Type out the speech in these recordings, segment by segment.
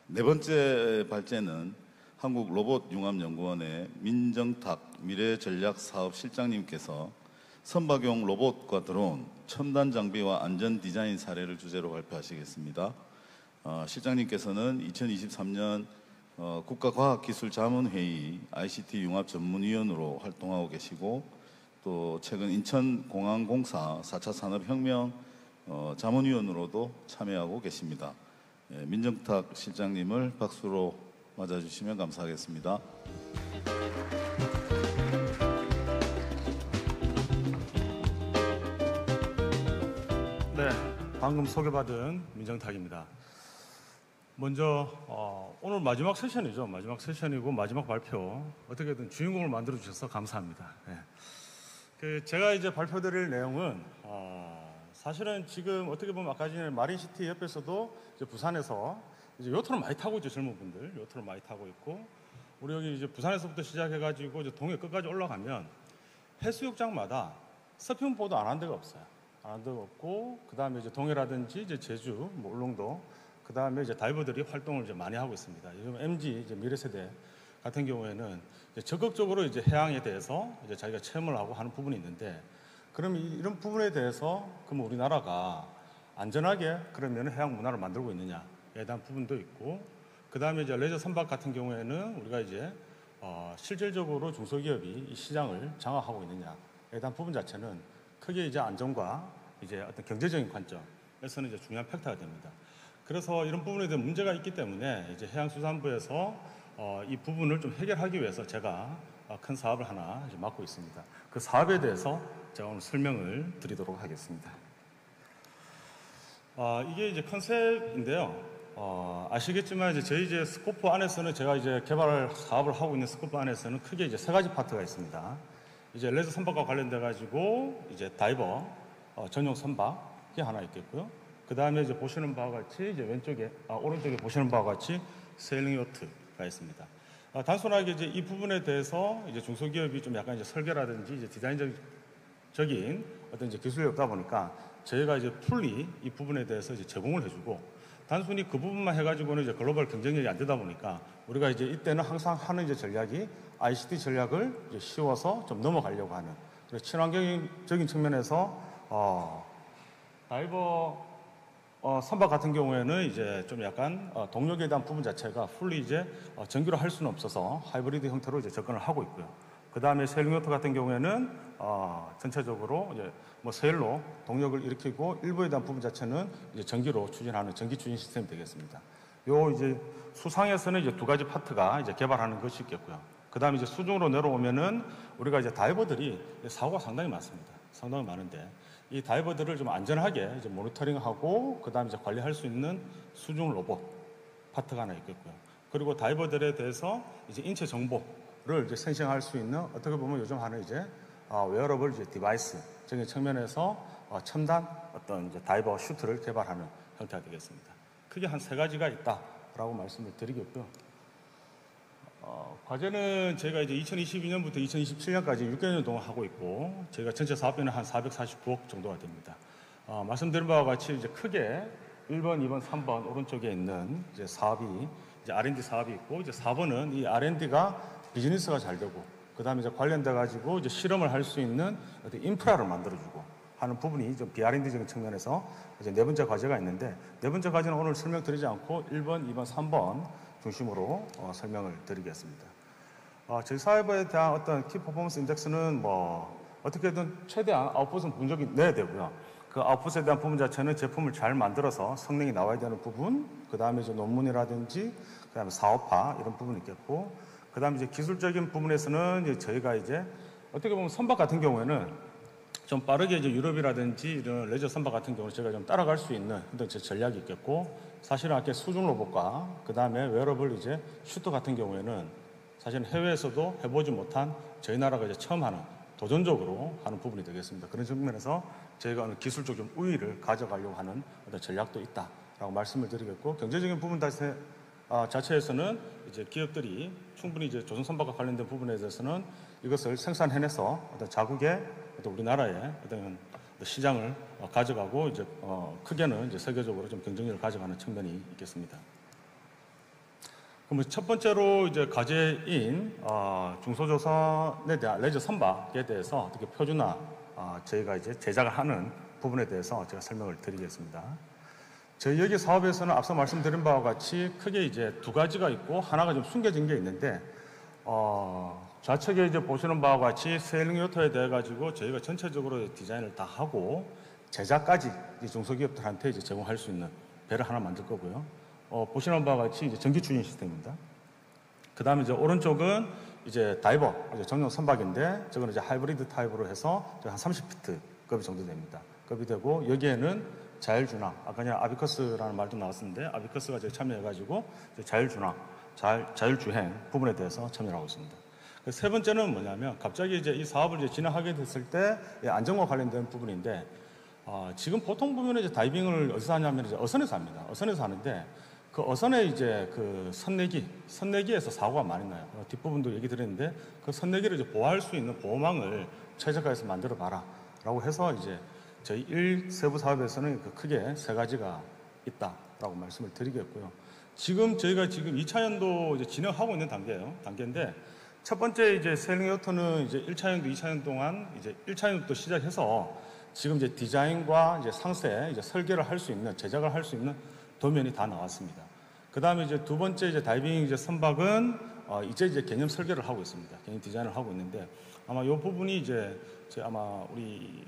네 번째 발제는 한국로봇융합연구원의 민정탁 미래전략사업실장님께서 선박용 로봇과 드론, 첨단 장비와 안전 디자인 사례를 주제로 발표하시겠습니다. 실장님께서는 2023년 국가과학기술자문회의 ICT 융합 전문위원으로 활동하고 계시고, 또 최근 인천공항공사 4차 산업혁명 자문위원으로도 참여하고 계십니다. 민정탁 실장님을 박수로 맞아주시면 감사하겠습니다. 네, 방금 소개받은 민정탁입니다. 먼저 오늘 마지막 세션이죠. 마지막 세션이고 마지막 발표. 어떻게든 주인공을 만들어 주셔서 감사합니다. 제가 이제 발표드릴 내용은 사실은 지금 어떻게 보면 아까 전에 마린시티 옆에서도 이제 부산에서 이제 요트를 많이 타고 있죠. 젊은 분들 요트를 많이 타고 있고, 우리 여기 이제 부산에서부터 시작해가지고 이제 동해 끝까지 올라가면 해수욕장마다 서핑보드 안 한 데가 없어요. 안 한 데가 없고, 그 다음에 이제 동해라든지 이제 제주, 뭐 울릉도, 그 다음에 이제 다이버들이 활동을 이제 많이 하고 있습니다. 요즘 MZ 이제 미래 세대 같은 경우에는 이제 적극적으로 이제 해양에 대해서 이제 자기가 체험을 하고 하는 부분이 있는데, 그럼 이런 부분에 대해서 그럼 우리나라가 안전하게 그러면 해양 문화를 만들고 있느냐에 대한 부분도 있고, 그 다음에 이제 레저 선박 같은 경우에는 우리가 이제 실질적으로 중소기업이 이 시장을 장악하고 있느냐에 대한 부분 자체는 크게 이제 안전과 이제 어떤 경제적인 관점에서는 이제 중요한 팩터가 됩니다. 그래서 이런 부분에 대한 문제가 있기 때문에 이제 해양수산부에서 이 부분을 좀 해결하기 위해서 제가 큰 사업을 하나 이제 맡고 있습니다. 그 사업에 대해서 제가 오늘 설명을 드리도록 하겠습니다. 이게 이제 컨셉인데요. 아시겠지만 이제 저희 이제 스코프 안에서는 제가 이제 개발 사업을 하고 있는 스코프 안에서는 크게 이제 세 가지 파트가 있습니다. 이제 레저 선박과 관련돼 가지고 이제 다이버 전용 선박이 하나 있겠고요. 그 다음에 이제 보시는 바와 같이 이제 왼쪽에 오른쪽에 보시는 바와 같이 세일링 요트가 있습니다. 단순하게 이제 이 부분에 대해서 이제 중소기업이 좀 약간 이제 설계라든지 이제 디자인적인 어떤 이제 기술이 없다 보니까 저희가 이제 풀리 이 부분에 대해서 이제 제공을 해주고, 단순히 그 부분만 해가지고는 이제 글로벌 경쟁력이 안 되다 보니까 우리가 이제 이때는 항상 하는 이제 전략이 ICT 전략을 이제 씌워서 좀 넘어가려고 하는, 그래서 친환경적인 측면에서 다이버 선박 같은 경우에는 이제 좀 약간 동력에 대한 부분 자체가 풀리 이제 전기로 할 수는 없어서 하이브리드 형태로 이제 접근을 하고 있고요. 그 다음에 세일링 요트 같은 경우에는 전체적으로 이제 뭐 세일로 동력을 일으키고, 일부에 대한 부분 자체는 이제 전기로 추진하는 전기 추진 시스템이 되겠습니다. 요 이제 수상에서는 이제 두 가지 파트가 이제 개발하는 것이 있겠고요. 그 다음에 이제 수중으로 내려오면은 우리가 이제 다이버들이 사고가 상당히 많습니다. 상당히 많은데 이 다이버들을 좀 안전하게 이제 모니터링하고, 그 다음에 이제 관리할 수 있는 수중 로봇 파트가 하나 있겠고요. 그리고 다이버들에 대해서 이제 인체 정보를 이제 생성할 수 있는, 어떻게 보면 요즘 하는 이제 웨어러블 이제 디바이스적인 측면에서 첨단 어떤 이제 다이버 슈트를 개발하는 형태가 되겠습니다. 크게 한 세 가지가 있다라고 말씀을 드리겠고요. 과제는 제가 이제 2022년부터 2027년까지 6개년 동안 하고 있고, 저희가 전체 사업비는 한 449억 정도가 됩니다. 말씀드린 바와 같이 이제 크게 1번, 2번, 3번 오른쪽에 있는 이제 사업이 이제 R&D 사업이 있고, 이제 4번은 이 R&D가 비즈니스가 잘 되고, 그 다음에 이제 관련돼 가지고 이제 실험을 할 수 있는 어떤 인프라를 만들어주고 하는 부분이 좀 BR&D적인 측면에서 이제 네 번째 과제가 있는데, 네 번째 과제는 오늘 설명드리지 않고 1번, 2번, 3번 중심으로 설명을 드리겠습니다. 저희 사업에 대한 어떤 키 퍼포먼스 인덱스는 뭐 어떻게든 최대한 아웃풋은 본 적이 내야 되고요. 그 아웃풋에 대한 부분 자체는 제품을 잘 만들어서 성능이 나와야 되는 부분, 그 다음에 이제 논문이라든지, 그 다음에 사업화 이런 부분이 있겠고, 그 다음에 이제 기술적인 부분에서는 이제 저희가 이제 어떻게 보면 선박 같은 경우에는 좀 빠르게 이제 유럽이라든지 이런 레저 선박 같은 경우는 제가 좀 따라갈 수 있는 어떤 전략이 있겠고, 사실은 아까 수중 로봇과 그 다음에 웨어러블 이제 슈트 같은 경우에는 사실은 해외에서도 해보지 못한 저희 나라가 이제 처음 하는 도전적으로 하는 부분이 되겠습니다. 그런 측면에서 저희가 기술적 좀 우위를 가져가려고 하는 어떤 전략도 있다라고 말씀을 드리겠고, 경제적인 부분 자체에서는 이제 기업들이 충분히 이제 조선 선박과 관련된 부분에 대해서는 이것을 생산해내서 어떤 자국의 어떤 우리나라의 어떤 시장을 가져가고, 이제 크게는 이제 세계적으로 좀 경쟁력을 가져가는 측면이 있겠습니다. 그러면 첫 번째로 이제 과제인 중소조선에 대한 레저 선박에 대해서 어떻게 표준화 저희가 이제 제작을 하는 부분에 대해서 제가 설명을 드리겠습니다. 저희 여기 사업에서는 앞서 말씀드린 바와 같이 크게 이제 두 가지가 있고 하나가 좀 숨겨진 게 있는데 좌측에 이제 보시는 바와 같이 세일링 요트에 대해 가지고 저희가 전체적으로 디자인을 다 하고 제작까지 이제 중소기업들한테 이제 제공할 수 있는 배를 하나 만들 거고요. 보시는 바와 같이 이제 전기 추진 시스템입니다. 그 다음에 이제 오른쪽은 이제 다이버, 이제 전용 선박인데, 저거는 이제 하이브리드 타입으로 해서 한 30피트 급이 정도 됩니다. 급이 되고, 여기에는 자율준항, 아까 그냥 아비커스라는 말도 나왔었는데, 아비커스가 이제 참여해가지고, 이제 자율준항, 자율주행 부분에 대해서 참여를 하고 있습니다. 세 번째는 뭐냐면, 갑자기 이제 이 사업을 이제 진행하게 됐을 때, 안전과 관련된 부분인데, 지금 보통 보면 이제 다이빙을 어디서 하냐면 이제 어선에서 합니다. 어선에서 하는데, 그 어선에 이제 그 선내기에서 사고가 많이 나요. 뒷부분도 얘기 드렸는데 그 선내기를 이제 보호할 수 있는 보호망을 최저가에서 만들어 봐라 라고 해서 이제 저희 1세부 사업에서는 그 크게 세 가지가 있다라고 말씀을 드리겠고요. 지금 저희가 지금 2차연도 이제 진행하고 있는 단계인데 첫 번째 이제 세일링 요트는 이제 1차연도, 2차연 동안 이제 1차연부터 시작해서 지금 이제 디자인과 이제 상세, 이제 설계를 할 수 있는, 제작을 할 수 있는 도면이 다 나왔습니다. 그 다음에 이제 두 번째 이제 다이빙 이제 선박은 이제 개념 설계를 하고 있습니다. 개념 디자인을 하고 있는데 아마 이 부분이 이제 아마 우리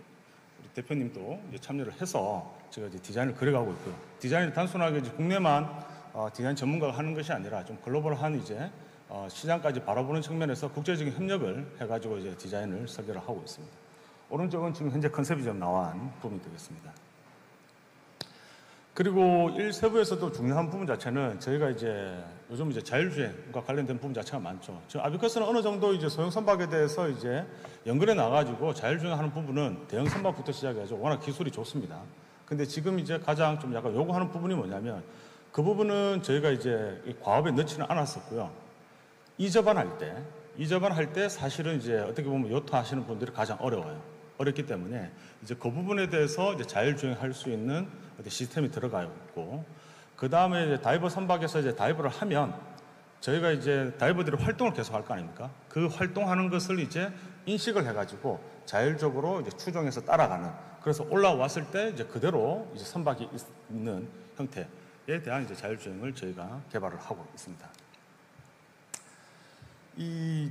대표님도 이제 참여를 해서 제가 이제 디자인을 그려가고 있고요. 디자인이 단순하게 이제 국내만 디자인 전문가가 하는 것이 아니라 좀 글로벌한 이제 시장까지 바라보는 측면에서 국제적인 협력을 해가지고 이제 디자인을 설계를 하고 있습니다. 오른쪽은 지금 현재 컨셉이 좀 나온 부분이 되겠습니다. 그리고 1세부에서도 중요한 부분 자체는 저희가 이제 요즘 이제 자율주행과 관련된 부분 자체가 많죠. 지금 아비커스는 어느 정도 이제 소형 선박에 대해서 이제 연결해 나가지고 자율주행하는 부분은 대형 선박부터 시작해서 워낙 기술이 좋습니다. 근데 지금 이제 가장 좀 약간 요구하는 부분이 뭐냐면 그 부분은 저희가 이제 과업에 넣지는 않았었고요. 이저반할 때 사실은 이제 어떻게 보면 요트 하시는 분들이 가장 어렵기 때문에 이제 그 부분에 대해서 이제 자율주행할 수 있는 시스템이 들어가 있고, 그 다음에 이제 다이버 선박에서 이제 다이버를 하면 저희가 이제 다이버들이 활동을 계속 할 거 아닙니까? 그 활동하는 것을 이제 인식을 해가지고 자율적으로 이제 추종해서 따라가는, 그래서 올라왔을 때 이제 그대로 이제 선박이 있는 형태에 대한 이제 자율주행을 저희가 개발을 하고 있습니다.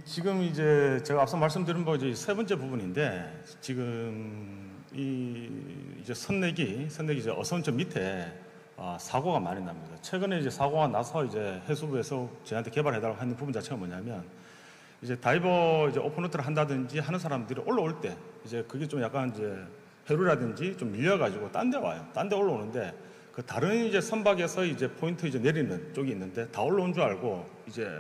지금 이제 제가 앞서 말씀드린 바 이제 세 번째 부분인데, 지금 이제 선내기 이제 어선점 밑에 사고가 많이 납니다. 최근에 이제 사고가 나서 이제 해수부에서 저희한테 개발해달라고 하는 부분 자체가 뭐냐면, 이제 다이버 이제 오픈워터를 한다든지 하는 사람들이 올라올 때 이제 그게 좀 약간 이제 해류라든지 좀 밀려가지고 딴 데 와요. 딴 데 올라오는데 그 다른 이제 선박에서 이제 포인트 이제 내리는 쪽이 있는데 다 올라온 줄 알고 이제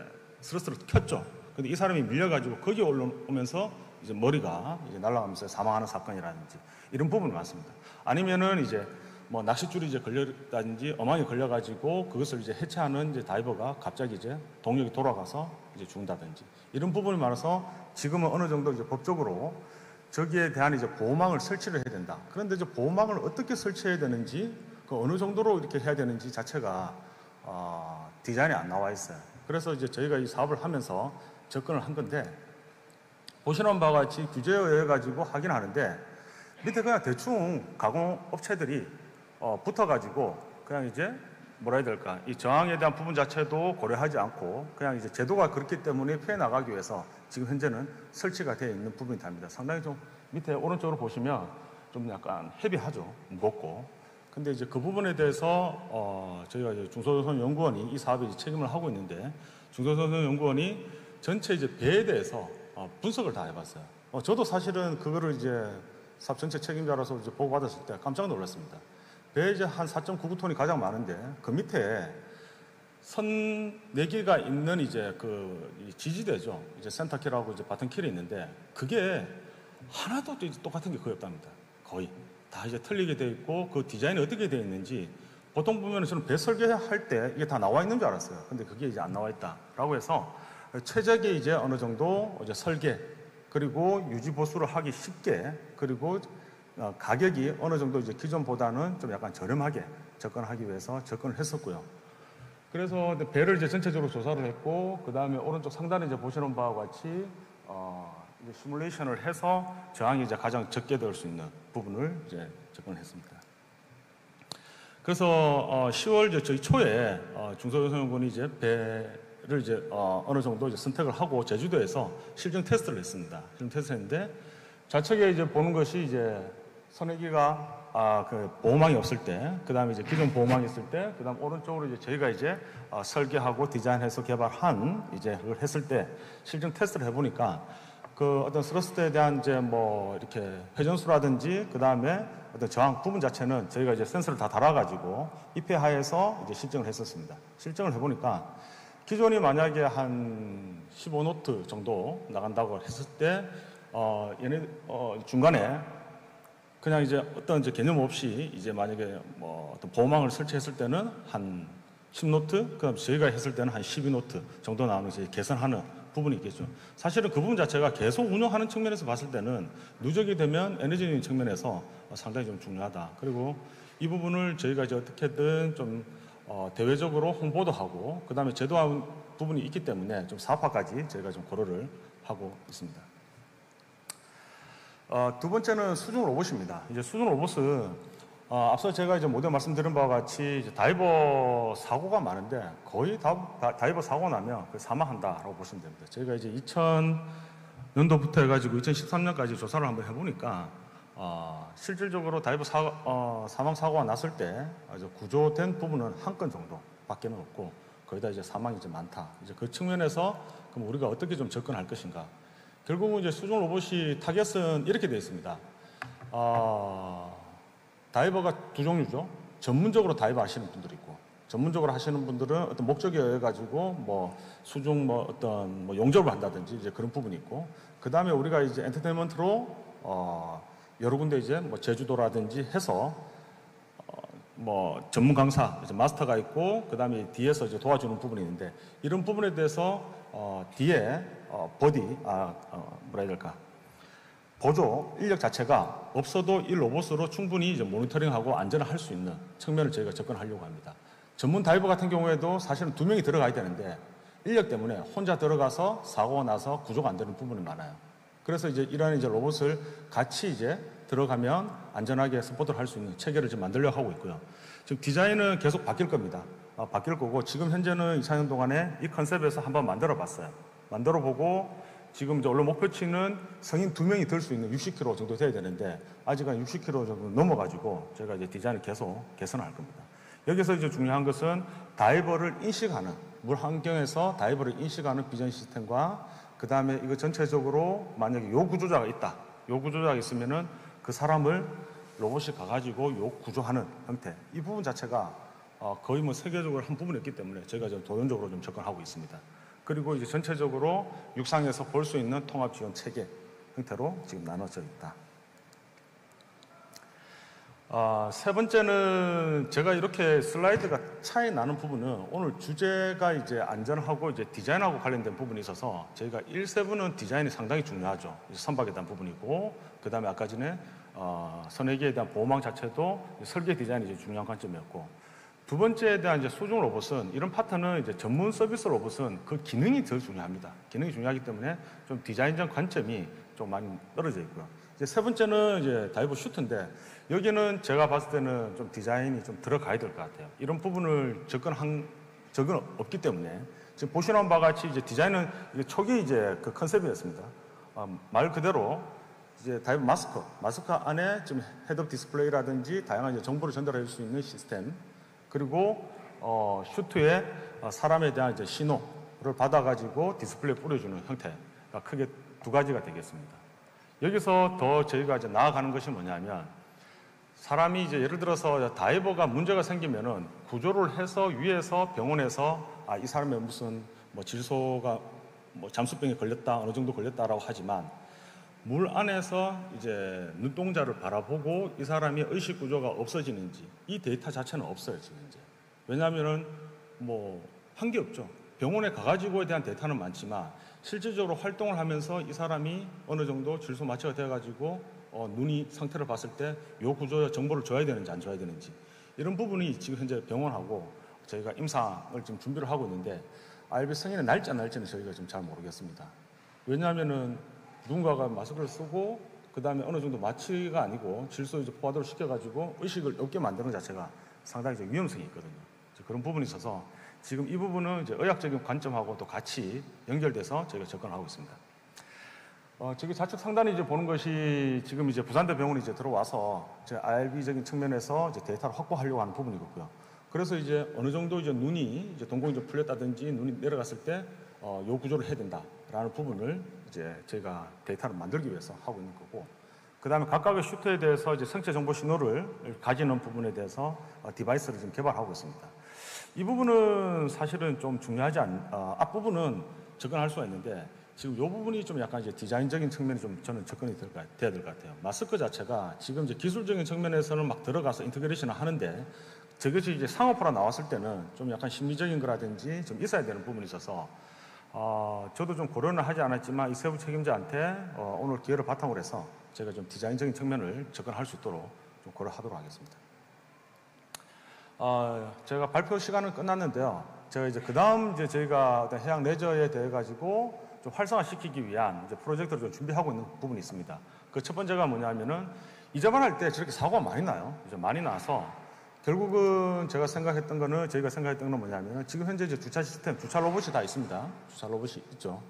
스르스르 켰죠. 근데 이 사람이 밀려가지고 거기 올라오면서 이제 머리가 이제 날아가면서 사망하는 사건이라든지 이런 부분이 많습니다. 아니면은 이제 뭐 낚싯줄이 이제 걸렸다든지 어망이 걸려가지고 그것을 이제 해체하는 이제 다이버가 갑자기 이제 동력이 돌아가서 이제 죽는다든지 이런 부분이 많아서 지금은 어느 정도 이제 법적으로 저기에 대한 이제 보호망을 설치를 해야 된다. 그런데 이제 보호망을 어떻게 설치해야 되는지 그 어느 정도로 이렇게 해야 되는지 자체가 디자인이 안 나와 있어요. 그래서 이제 저희가 이 사업을 하면서 접근을 한 건데, 보시는 바와 같이 규제에 의해 가지고 하긴 하는데 밑에 그냥 대충 가공업체들이 붙어가지고 그냥 이제 뭐라 해야 될까, 이 저항에 대한 부분 자체도 고려하지 않고 그냥 이제 제도가 그렇기 때문에 피해 나가기 위해서 지금 현재는 설치가 되어 있는 부분이 됩니다. 상당히 좀 밑에 오른쪽으로 보시면 좀 약간 헤비하죠, 무겁고. 근데 이제 그 부분에 대해서 저희가 이제 중소조선연구원이 이 사업에 이제 책임을 하고 있는데, 중소조선연구원이 전체 이제 배에 대해서 분석을 다 해봤어요. 저도 사실은 그거를 이제 사업 전체 책임자로서 이제 보고받았을 때 깜짝 놀랐습니다. 배에 이제 한 4.99톤이 가장 많은데 그 밑에 선 4개가 있는 이제 그 지지대죠. 이제 센터킬하고 이제 바텀킬이 있는데 그게 하나도 이제 똑같은 게 거의 없답니다. 거의 다 이제 틀리게 돼 있고 그 디자인이 어떻게 돼 있는지 보통 보면 저는 배 설계할 때 이게 다 나와 있는 줄 알았어요. 근데 그게 이제 안 나와 있다라고 해서 최적의 이제 어느 정도 이제 설계 그리고 유지 보수를 하기 쉽게, 그리고 가격이 어느 정도 이제 기존보다는 좀 약간 저렴하게 접근하기 위해서 접근을 했었고요. 그래서 배를 이제 전체적으로 조사를 했고, 그 다음에 오른쪽 상단에 이제 보시는 바와 같이 이제 시뮬레이션을 해서 저항이 이제 가장 적게 될 수 있는 부분을 이제 접근했습니다. 그래서 10월 저희 초에 중소유소연군이 이제 배를 이제 어느 정도 이제 선택을 하고 제주도에서 실증 테스트를 했습니다. 실증 테스트했는데 좌측에 이제 보는 것이 이제 선회기가 그 보호망이 없을 때, 그 다음에 이제 기존 보호망이 있을 때, 그 다음 오른쪽으로 이제 저희가 이제 설계하고 디자인해서 개발한 이제 그걸 했을 때 실증 테스트를 해보니까 그 어떤 스러스트에 대한 이제 뭐 이렇게 회전수라든지 그 다음에 어떤 저항 부분 자체는 저희가 이제 센서를 다 달아가지고 입회하에서 이제 실증을 했었습니다. 실증을 해보니까 기존이 만약에 한 15노트 정도 나간다고 했을 때 중간에 그냥 이제 어떤 이제 개념 없이 이제 만약에 뭐 어떤 보호망을 설치했을 때는 한 10노트, 그다음 저희가 했을 때는 한 12노트 정도 나오는 이제 개선하는 부분이 있겠죠. 사실은 그 부분 자체가 계속 운영하는 측면에서 봤을 때는 누적이 되면 에너지 측면에서 상당히 좀 중요하다. 그리고 이 부분을 저희가 이제 어떻게든 좀 대외적으로 홍보도 하고, 그다음에 제도화 부분이 있기 때문에 좀 사업화까지 저희가 좀 고려를 하고 있습니다. 두 번째는 수중 로봇입니다. 이제 수중 로봇은 앞서 제가 이제 모두 말씀드린 바와 같이 이제 다이버 사고가 많은데 거의 다이버 사고 나면 사망한다라고 보시면 됩니다. 저희가 이제 2000년도부터 해가지고 2013년까지 조사를 한번 해보니까 실질적으로 다이버 사망 사고가 났을 때 구조된 부분은 한 건 정도밖에는 없고 거의 다 이제 사망이 이제 많다. 이제 그 측면에서 그럼 우리가 어떻게 좀 접근할 것인가? 결국은 이제 수중 로봇이 타겟은 이렇게 되어 있습니다. 다이버가 두 종류죠. 전문적으로 다이버 하시는 분들이 있고, 전문적으로 하시는 분들은 어떤 목적에 의해 가지고 뭐 수중 뭐 어떤 뭐 용접을 한다든지 이제 그런 부분이 있고, 그 다음에 우리가 이제 엔터테인먼트로 여러 군데 이제 뭐 제주도라든지 해서 뭐 전문 강사 이제 마스터가 있고, 그 다음에 뒤에서 이제 도와주는 부분이 있는데, 이런 부분에 대해서 뒤에 보디 뭐라 해야 될까, 보조 인력 자체가 없어도 이 로봇으로 충분히 이제 모니터링하고 안전을 할 수 있는 측면을 저희가 접근하려고 합니다. 전문 다이버 같은 경우에도 사실은 2명이 들어가야 되는데 인력 때문에 혼자 들어가서 사고가 나서 구조가 안 되는 부분이 많아요. 그래서 이제 이러한 이제 로봇을 같이 이제 들어가면 안전하게 서포트를 할 수 있는 체계를 지금 만들려고 하고 있고요. 지금 디자인은 계속 바뀔 겁니다. 바뀔 거고, 지금 현재는 4년 동안에 이 컨셉에서 한번 만들어 봤어요. 만들어 보고 지금 이제 원래 목표치는 성인 2명이 들 수 있는 60kg 정도 돼야 되는데 아직은 60kg 정도 넘어가지고 저희가 이제 디자인을 계속 개선할 겁니다. 여기서 이제 중요한 것은 다이버를 인식하는, 물 환경에서 다이버를 인식하는 비전 시스템과 그 다음에 이거 전체적으로 만약에 요 구조자가 있다. 요 구조자가 있으면은 그 사람을 로봇이 가가지고 요 구조하는 형태. 이 부분 자체가 거의 뭐 세계적으로 한 부분이었기 때문에 저희가 좀 도전적으로 좀 접근하고 있습니다. 그리고 이제 전체적으로 육상에서 볼 수 있는 통합 지원 체계 형태로 지금 나눠져 있다. 세 번째는 제가 이렇게 슬라이드가 차이 나는 부분은 오늘 주제가 이제 안전하고 이제 디자인하고 관련된 부분이 있어서 저희가 1세부는 디자인이 상당히 중요하죠. 선박에 대한 부분이고, 그 다음에 아까 전에 선회기에 대한 보호망 자체도 설계 디자인이 이제 중요한 관점이었고, 두 번째에 대한 이제 수중 로봇은 이런 파트는 이제 전문 서비스 로봇은 그 기능이 더 중요합니다. 기능이 중요하기 때문에 좀 디자인적 관점이 좀 많이 떨어져 있고요. 이제 세 번째는 이제 다이버 슈트인데 여기는 제가 봤을 때는 좀 디자인이 좀 들어가야 될 것 같아요. 이런 부분을 접근한 적은 없기 때문에 지금 보시는 바와 같이 이제 디자인은 이게 초기 이제 그 컨셉이었습니다. 말 그대로 이제 다이버 마스크 안에 지금 헤드업 디스플레이라든지 다양한 이제 정보를 전달해 줄 수 있는 시스템, 그리고 슈트에 사람에 대한 이제 신호를 받아가지고 디스플레이 뿌려주는 형태가 크게 두 가지가 되겠습니다. 여기서 더 저희가 이제 나아가는 것이 뭐냐면, 사람이 이제 예를 들어서 다이버가 문제가 생기면은 구조를 해서 위에서 병원에서 이 사람의 무슨 뭐 질소가 뭐 잠수병에 걸렸다, 어느 정도 걸렸다라고 하지만 물 안에서 이제 눈동자를 바라보고 이 사람이 의식 구조가 없어지는지 이 데이터 자체는 없어요, 지금 이제. 왜냐하면은 뭐 한 게 없죠. 병원에 가가지고에 대한 데이터는 많지만 실질적으로 활동을 하면서 이 사람이 어느 정도 질소 마취가 되어가지고 눈이 상태를 봤을 때 이 구조의 정보를 줘야 되는지 안 줘야 되는지 이런 부분이 지금 현재 병원하고 저희가 임상을 지금 준비를 하고 있는데 IRB 승인의 날짜는 저희가 좀 잘 모르겠습니다. 왜냐하면은 누군가가 마스크를 쓰고 그 다음에 어느 정도 마취가 아니고 질소 이제 포화도를 시켜가지고 의식을 없게 만드는 것 자체가 상당히 이제 위험성이 있거든요. 그런 부분이 있어서 지금 이 부분은 이제 의학적인 관점하고도 같이 연결돼서 저희가 접근하고 있습니다. 저기 좌측 상단에 이제 보는 것이 지금 이제 부산대 병원이 이제 들어와서 이제 IRB적인 측면에서 이제 데이터를 확보하려고 하는 부분이고요. 그래서 이제 어느 정도 이제 눈이 이제 동공이 좀 풀렸다든지 눈이 내려갔을 때 요 구조를 해야 된다라는 부분을 이제 저희가 데이터를 만들기 위해서 하고 있는 거고, 그 다음에 각각의 슈터에 대해서 이제 생체 정보 신호를 가지는 부분에 대해서 디바이스를 지금 개발하고 있습니다. 이 부분은 사실은 좀 중요하지 앞부분은 접근할 수가 있는데 지금 이 부분이 좀 약간 이제 디자인적인 측면이 좀 저는 접근이 돼야 될 것 같아요. 마스크 자체가 지금 이제 기술적인 측면에서는 막 들어가서 인테그레이션을 하는데 저것이 이제 상업화로 나왔을 때는 좀 약간 심리적인 거라든지 좀 있어야 되는 부분이 있어서 저도 좀 고려는 하지 않았지만 이 세부 책임자한테 오늘 기회를 바탕으로 해서 제가 좀 디자인적인 측면을 접근할 수 있도록 좀 고려하도록 하겠습니다. 제가 발표 시간은 끝났는데요. 제가 이제 그 다음 이제 저희가 어떤 해양 레저에 대해 가지고 좀 활성화시키기 위한 이제 프로젝트를 좀 준비하고 있는 부분이 있습니다. 그 첫 번째가 뭐냐면은 이자반할 때 저렇게 사고가 많이 나요. 이제 많이 나서 결국은 저희가 생각했던 건 뭐냐면은 지금 현재 이제 주차 시스템, 주차 로봇이 다 있습니다. 주차 로봇이 있죠.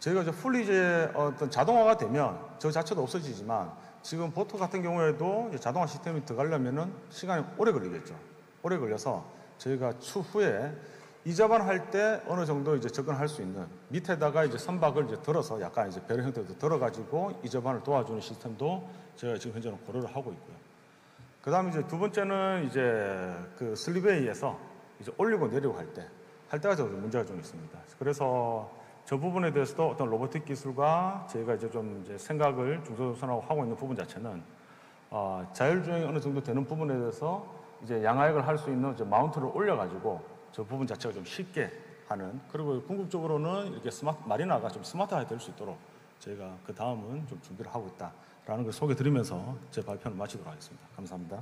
저희가 이제 풀리 이제 어떤 자동화가 되면 저 자체도 없어지지만 지금 보트 같은 경우에도 이제 자동화 시스템이 들어가려면은 시간이 오래 걸리겠죠. 오래 걸려서 저희가 추후에 이자반 할 때 어느 정도 이제 접근할 수 있는 밑에다가 이제 선박을 이제 들어서 약간 이제 배려 형태로 들어가지고 이자반을 도와주는 시스템도 제가 지금 현재는 고려를 하고 있고요. 그 다음에 이제 두 번째는 이제 그 슬립웨이에서 이제 올리고 내리고 할 때가 좀 문제가 좀 있습니다. 그래서 저 부분에 대해서도 어떤 로보틱 기술과 저희가 이제 좀 이제 생각을 중소선하고 하고 있는 부분 자체는 자율주행이 어느 정도 되는 부분에 대해서 이제 양하역을 할 수 있는 이제 마운트를 올려가지고 저 부분 자체가 좀 쉽게 하는, 그리고 궁극적으로는 이렇게 마리나가 좀 스마트하게 될 수 있도록 저희가 그 다음은 좀 준비를 하고 있다라는 걸 소개드리면서 제 발표를 마치도록 하겠습니다. 감사합니다.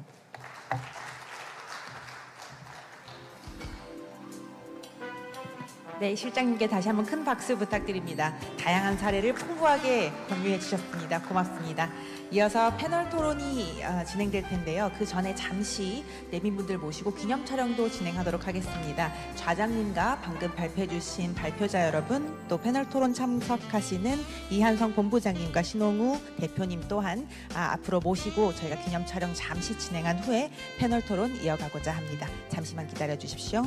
네, 실장님께 다시 한번 큰 박수 부탁드립니다. 다양한 사례를 풍부하게 공유해 주셨습니다. 고맙습니다. 이어서 패널 토론이 진행될 텐데요. 그 전에 잠시 내빈분들 모시고 기념 촬영도 진행하도록 하겠습니다. 좌장님과 방금 발표해 주신 발표자 여러분, 또 패널 토론 참석하시는 이한성 본부장님과 신홍우 대표님 또한 앞으로 모시고 저희가 기념 촬영 잠시 진행한 후에 패널 토론 이어가고자 합니다. 잠시만 기다려 주십시오.